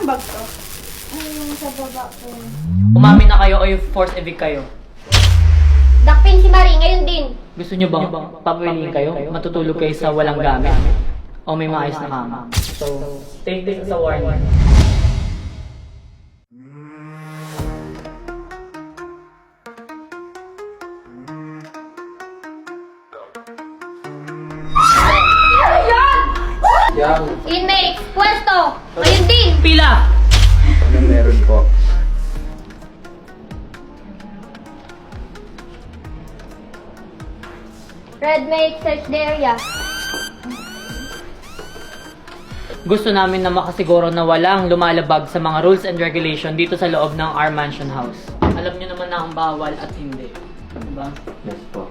bag to? Ay, yung sa baba ko. Umamin na kayo o yung force evict kayo? Dakpin si Marie, ngayon din. Gusto nyo bang papawiliin kayo? Matutulog kayo sa walang gamit? O may maayos na kama? So, take this as a warning. Yang, Inmates, pwesto, ngayon din. Pila! ano meron po? Red mate, search the area. Gusto namin na makasiguro na walang lumalabag sa mga rules and regulation dito sa loob ng our mansion house. Alam nyo naman na ang bawal at hindi. Diba? Yes po.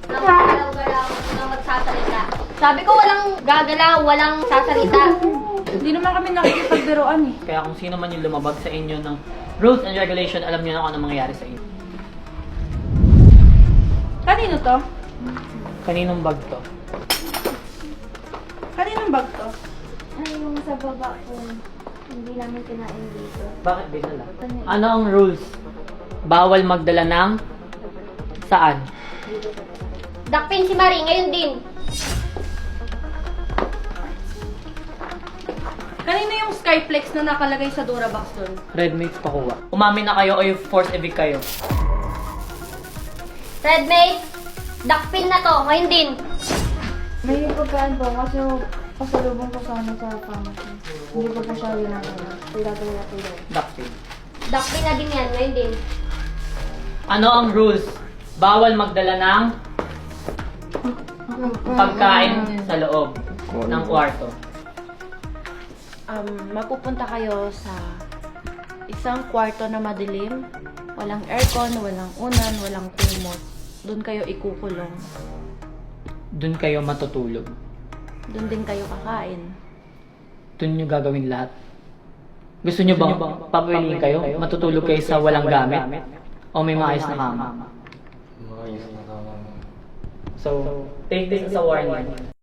Nang galaw-galaw, nang magsasalita. Sabi ko walang gagalaw, walang sasalita. Hindi naman kami nakikipagbiroan eh. Kaya kung sino man yung lumabag sa inyo ng rules and regulation, alam nyo na kung ano mangyayari sa inyo. Kanino to? Kaninong bag to? Kaninong bag to? Ay, yung sa baba ko. Hindi namin kinain dito. Bakit dinala? Ano ang rules? Bawal magdala ng saan? Dakpin si Marie, ngayon din. Kanino yung Skyflex na nakalagay sa Durabox doon? Redmates pakuha. Umamin na kayo o yung force evict kayo? Red mate, dakpin na to, ngayon din. May pagkaan po kasi pasalubong ko sana sa pharmacy. Hindi ko pa siya ginagawa. Kailangan na ito. Duckpin. Dakpin na din yan, ngayon din. Ano ang rules? Bawal magdala ng pagkain sa loob ng kwarto. Mapupunta kayo sa isang kwarto na madilim. Walang aircon, walang unan, walang kumot. Doon kayo ikukulong. Doon kayo matutulog. Doon din kayo kakain. Doon nyo gagawin lahat. Gusto nyo bang papawiliin kayo? Matutulog kayo sa walang gamit? O may maayos na kama? Mga isang tama. So, take this as a warning.